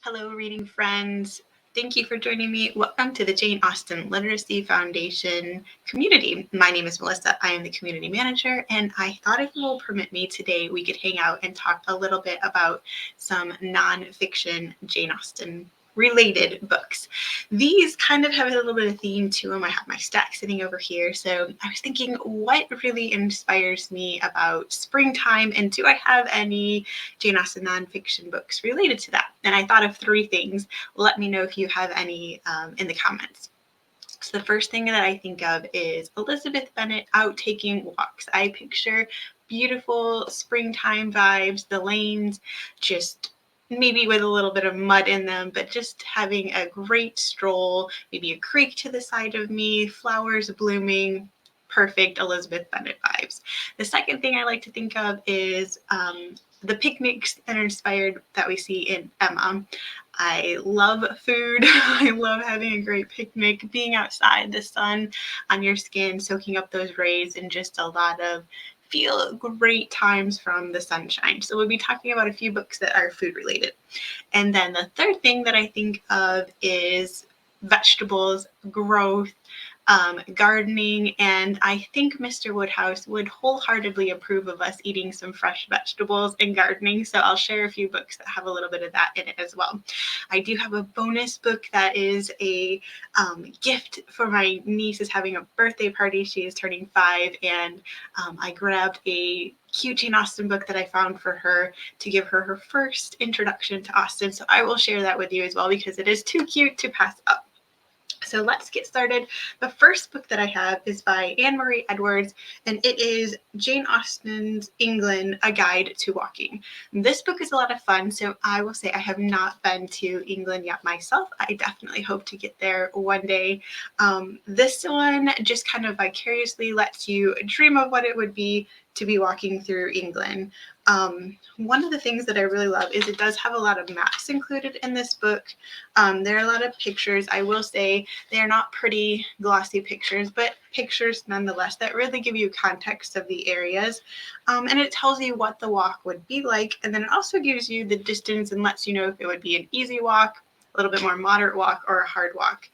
Hello, reading friends. Thank you for joining me. Welcome to the Jane Austen Literacy Foundation community. My name is Melissa. I am the community manager, and I thought if you will permit me today, we could hang out and talk a little bit about some nonfiction Jane Austen related books. These kind of have a little bit of theme to them. I have my stack sitting over here. So I was thinking, what really inspires me about springtime? And do I have any Jane Austen nonfiction books related to that? And I thought of three things. Let me know if you have any in the comments. So the first thing that I think of is Elizabeth Bennet out taking walks. I picture beautiful springtime vibes, the lanes just maybe with a little bit of mud in them, but just having a great stroll, maybe a creek to the side of me, flowers blooming, perfect Elizabeth Bennet vibes. The second thing I like to think of is the picnics that are inspired that we see in Emma. I love food. I love having a great picnic, being outside, the sun on your skin, soaking up those rays, and just a lot of feel great times from the sunshine. So we'll be talking about a few books that are food related. And then the third thing that I think of is vegetables, growth, gardening, and I think Mr. Woodhouse would wholeheartedly approve of us eating some fresh vegetables and gardening, so I'll share a few books that have a little bit of that in it as well. I do have a bonus book that is a gift for my niece is having a birthday party. She is turning 5, and I grabbed a cute Jane Austen book that I found for her to give her her first introduction to Austen, so I will share that with you as well because it is too cute to pass up. So let's get started. The first book that I have is by Anne Marie Edwards, and it is Jane Austen's England, A Guide to Walking. This book is a lot of fun, so I will say I have not been to England yet myself. I definitely hope to get there one day. This one just kind of vicariously lets you dream of what it would be to be walking through England. One of the things that I really love is it does have a lot of maps included in this book. There are a lot of pictures. I will say they are not pretty glossy pictures, but pictures nonetheless that really give you context of the areas. And it tells you what the walk would be like. And then it also gives you the distance and lets you know if it would be an easy walk, a little bit more moderate walk, or a hard walk.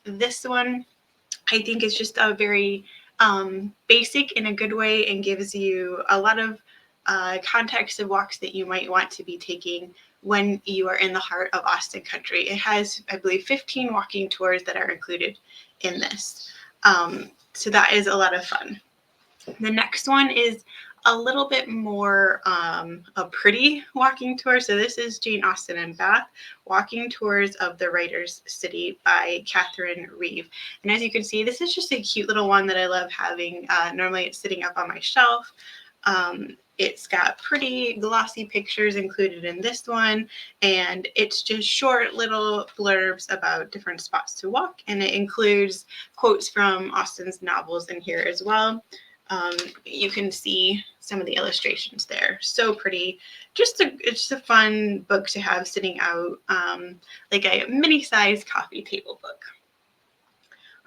This one I think is just a very basic in a good way and gives you a lot of context of walks that you might want to be taking when you are in the heart of Austen country. It has, I believe, 15 walking tours that are included in this. So that is a lot of fun. The next one is a little bit more a pretty walking tour. So this is Jane Austen and Bath, Walking Tours of the Writer's City by Katherine Reeves. And as you can see, this is just a cute little one that I love having. Normally it's sitting up on my shelf. It's got pretty glossy pictures included in this one, and it's just short little blurbs about different spots to walk, and it includes quotes from Austen's novels in here as well. You can see some of the illustrations there. So pretty. It's a fun book to have sitting out, like a mini-sized coffee table book.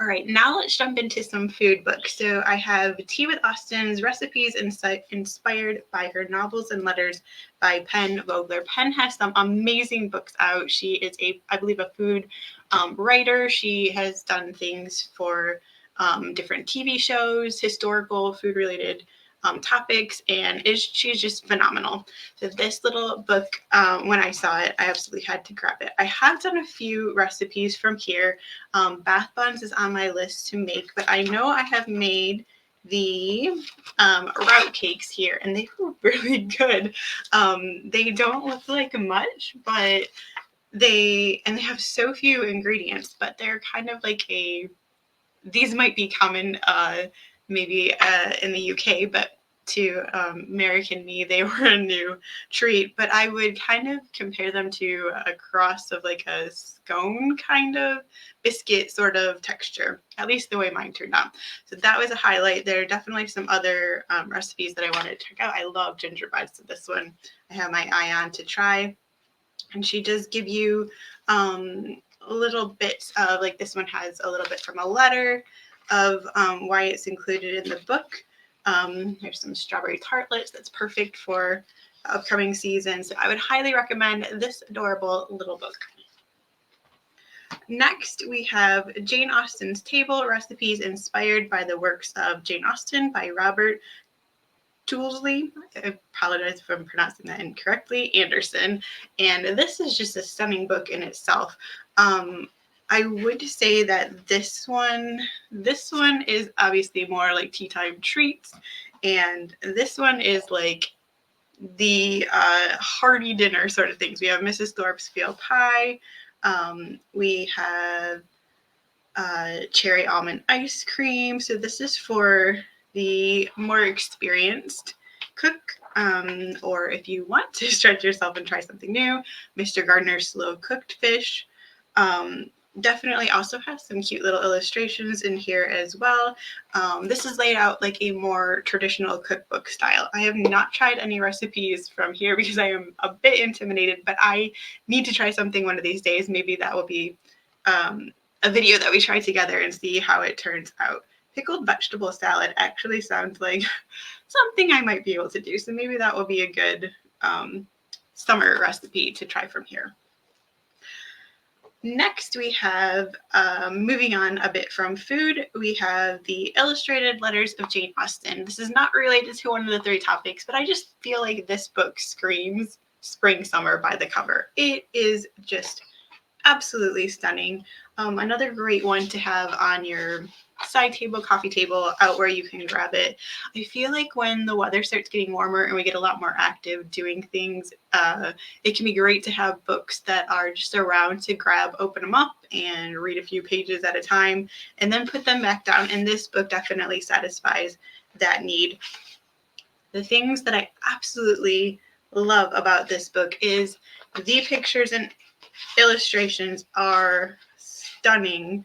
All right, now let's jump into some food books. So I have Tea with Austen's Recipes inspired by her novels and letters by Pen Vogler. Pen has some amazing books out. She is I believe, a food writer. She has done things for different TV shows, historical, food-related topics, and she's just phenomenal. So this little book, when I saw it, I absolutely had to grab it. I have done a few recipes from here. Bath buns is on my list to make, but I know I have made the rout cakes here, and they were really good. They don't look like much, but they have so few ingredients, but they're kind of like these might be common maybe in the UK, but to American me, they were a new treat. But I would kind of compare them to a cross of like a scone kind of biscuit sort of texture, at least the way mine turned out. So that was a highlight. There are definitely some other recipes that I wanted to check out. I love gingerbread, so this one I have my eye on to try. And she does give you little bits of, like, this one has a little bit from a letter of why it's included in the book. There's some strawberry tartlets that's perfect for upcoming season. So I would highly recommend this adorable little book. Next, we have Jane Austen's Table, Recipes Inspired by the Works of Jane Austen by Robert Tuesley. I apologize if I'm pronouncing that incorrectly, Anderson. And this is just a stunning book in itself. I would say that this one is obviously more like tea time treats, and this one is like the hearty dinner sort of things. We have Mrs. Thorpe's Veal Pie. We have cherry almond ice cream. So this is for the more experienced cook, or if you want to stretch yourself and try something new, Mr. Gardner's slow cooked fish. Definitely also has some cute little illustrations in here as well. This is laid out like a more traditional cookbook style. I have not tried any recipes from here because I am a bit intimidated, but I need to try something one of these days. Maybe that will be a video that we try together and see how it turns out. Pickled vegetable salad actually sounds like something I might be able to do. So maybe that will be a good summer recipe to try from here. Next, we have, moving on a bit from food, we have the Illustrated Letters of Jane Austen. This is not related to one of the three topics, but I just feel like this book screams spring, summer by the cover. It is just absolutely stunning. Another great one to have on your side table, coffee table, out where you can grab it. I feel like when the weather starts getting warmer and we get a lot more active doing things, it can be great to have books that are just around to grab, open them up, and read a few pages at a time, and then put them back down. And this book definitely satisfies that need. The things that I absolutely love about this book is the pictures and illustrations are stunning.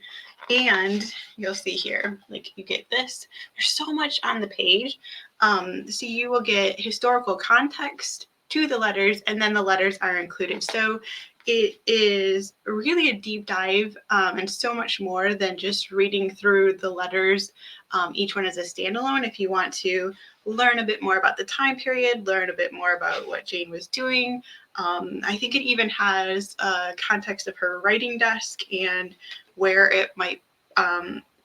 And you'll see here, like you get this, there's so much on the page. So you will get historical context to the letters, and then the letters are included. So it is really a deep dive, and so much more than just reading through the letters. Each one is a standalone. If you want to learn a bit more about the time period, learn a bit more about what Jane was doing. I think it even has a context of her writing desk and where it might,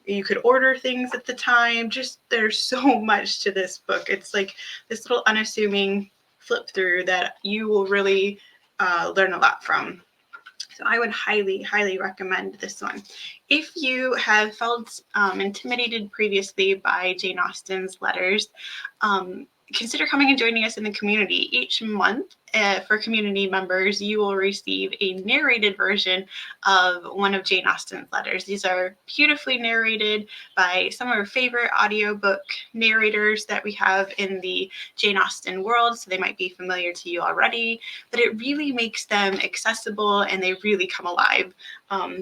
you could order things at the time. Just there's so much to this book. It's like this little unassuming flip through that you will really learn a lot from. So I would highly, highly recommend this one. If you have felt intimidated previously by Jane Austen's letters, consider coming and joining us in the community. Each month, for community members, you will receive a narrated version of one of Jane Austen's letters. These are beautifully narrated by some of our favorite audiobook narrators that we have in the Jane Austen world, so they might be familiar to you already, but it really makes them accessible and they really come alive.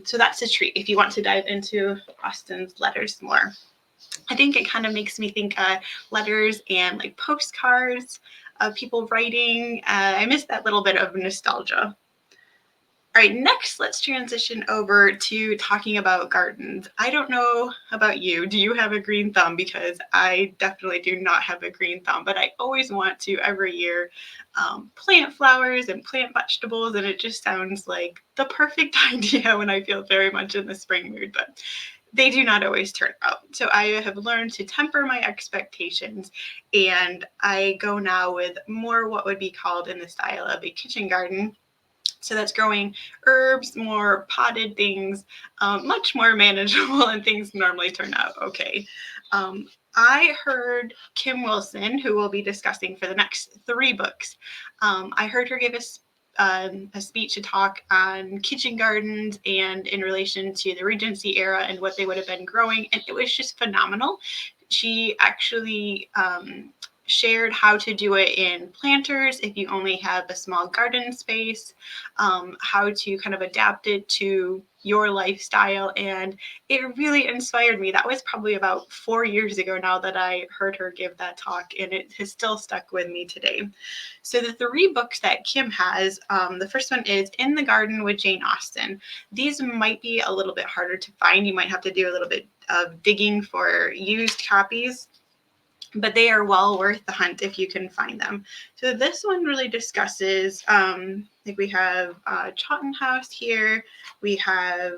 So that's a treat if you want to dive into Austen's letters more. I think it kind of makes me think letters and like postcards of people writing. I miss that little bit of nostalgia. All right, next, let's transition over to talking about gardens. I don't know about you. Do you have a green thumb? Because I definitely do not have a green thumb, but I always want to every year plant flowers and plant vegetables, and it just sounds like the perfect idea when I feel very much in the spring mood, but they do not always turn out. So I have learned to temper my expectations, and I go now with more what would be called in the style of a kitchen garden. So that's growing herbs, more potted things, much more manageable, and things normally turn out okay. I heard Kim Wilson, who we'll be discussing for the next 3 books, I heard her give a speech, a talk on kitchen gardens and in relation to the Regency era and what they would have been growing, and it was just phenomenal. She actually shared how to do it in planters if you only have a small garden space, how to kind of adapt it to your lifestyle, and it really inspired me. That was probably about 4 years ago now that I heard her give that talk, and it has still stuck with me today. So the 3 books that Kim has, the first one is In the Garden with Jane Austen. These might be a little bit harder to find. You might have to do a little bit of digging for used copies. but they are well worth the hunt if you can find them. So this one really discusses, like we have Chawton House here, we have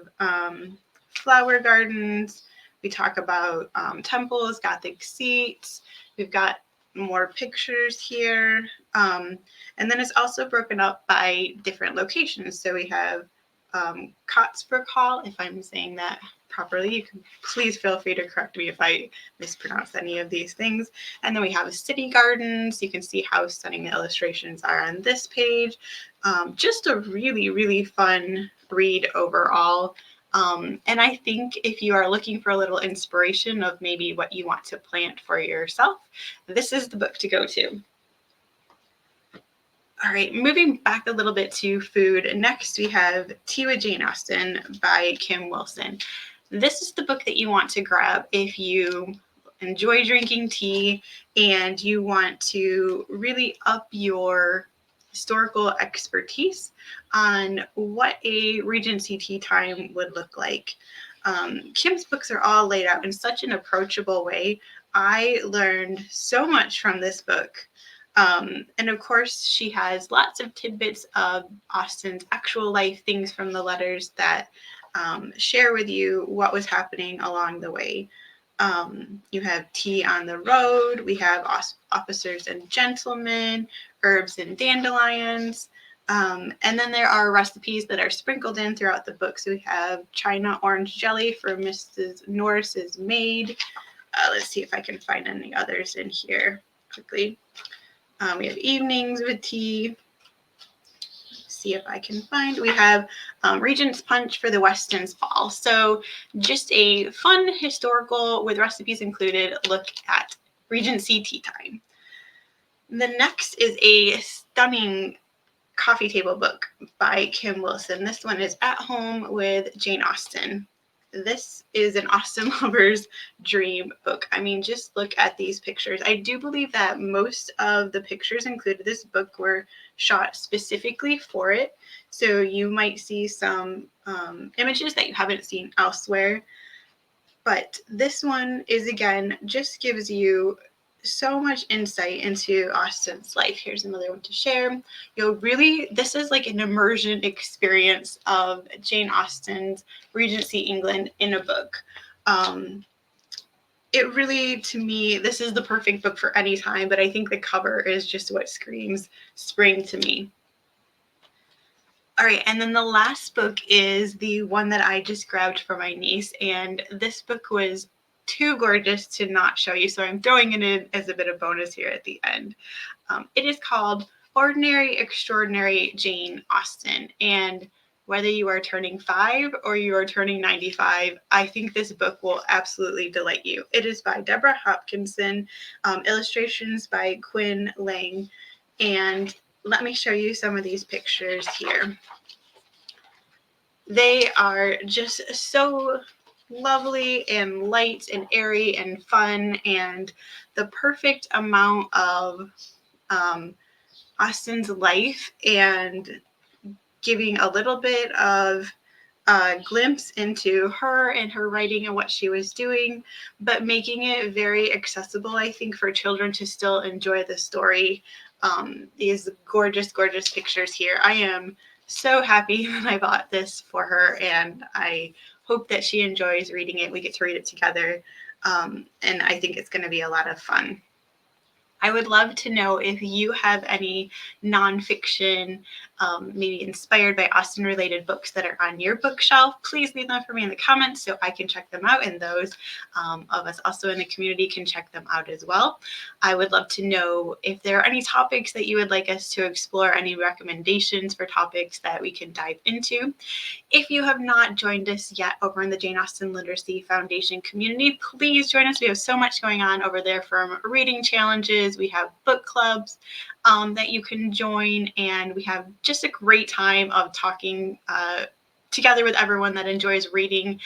flower gardens, we talk about temples, Gothic seats, we've got more pictures here, and then it's also broken up by different locations. So we have Cotsbrook Hall, if I'm saying that properly. You can please feel free to correct me if I mispronounce any of these things. And then we have city gardens. You can see how stunning the illustrations are on this page. Just a really, really fun read overall. And I think if you are looking for a little inspiration of maybe what you want to plant for yourself, this is the book to go to. All right, moving back a little bit to food. Next, we have Tea with Jane Austen by Kim Wilson. This is the book that you want to grab if you enjoy drinking tea and you want to really up your historical expertise on what a Regency tea time would look like. Kim's books are all laid out in such an approachable way. I learned so much from this book. And of course, she has lots of tidbits of Austen's actual life, things from the letters that share with you what was happening along the way. You have tea on the road, we have officers and gentlemen, herbs and dandelions, and then there are recipes that are sprinkled in throughout the book. So we have China orange jelly for Mrs. Norris's maid. Let's see if I can find any others in here quickly. We have evenings with tea. Let's see if I can find. We have Regent's Punch for the Weston's Ball. So just a fun historical with recipes included look at Regency tea time. The next is a stunning coffee table book by Kim Wilson. This one is At Home with Jane Austen. This is an Austen lover's dream book. I mean, just look at these pictures. I do believe that most of the pictures included in this book were shot specifically for it. So you might see some images that you haven't seen elsewhere. But this one is, again, just gives you so much insight into Austen's life. Here's another one to share. This is like an immersion experience of Jane Austen's Regency England in a book. It really, to me, this is the perfect book for any time, but I think the cover is just what screams spring to me. All right, and then the last book is the one that I just grabbed for my niece, and this book was too gorgeous to not show you, so I'm throwing it in as a bit of bonus here at the end. It is called Ordinary, Extraordinary Jane Austen, and whether you are turning 5 or you are turning 95, I think this book will absolutely delight you. It is by Deborah Hopkins, illustrations by Quinn Lang, and let me show you some of these pictures here. They are just so lovely and light and airy and fun, and the perfect amount of Austen's life and giving a little bit of a glimpse into her and her writing and what she was doing, but making it very accessible, I think, for children to still enjoy the story. These gorgeous, gorgeous pictures here. I am so happy that I bought this for her, and I hope that she enjoys reading it. We get to read it together, and I think it's going to be a lot of fun. I would love to know if you have any nonfiction, maybe inspired by Austen-related books that are on your bookshelf. Please leave them for me in the comments so I can check them out, and those of us also in the community can check them out as well. I would love to know if there are any topics that you would like us to explore, any recommendations for topics that we can dive into. If you have not joined us yet over in the Jane Austen Literacy Foundation community, please join us. We have so much going on over there, from reading challenges. We have book clubs that you can join, and we have just a great time of talking together with everyone that enjoys reading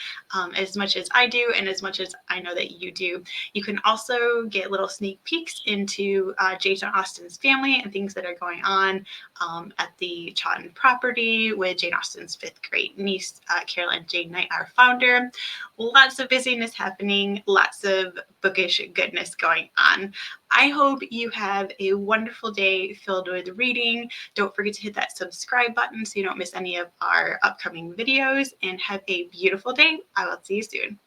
as much as I do and as much as I know that you do. You can also get little sneak peeks into Jane Austen's family and things that are going on at the Chawton property with Jane Austen's fifth grade niece, Caroline Jane Knight, our founder. Lots of busyness happening, lots of bookish goodness going on. I hope you have a wonderful day filled with reading. Don't forget to hit that subscribe button so you don't miss any of our upcoming videos, and have a beautiful day. I will see you soon.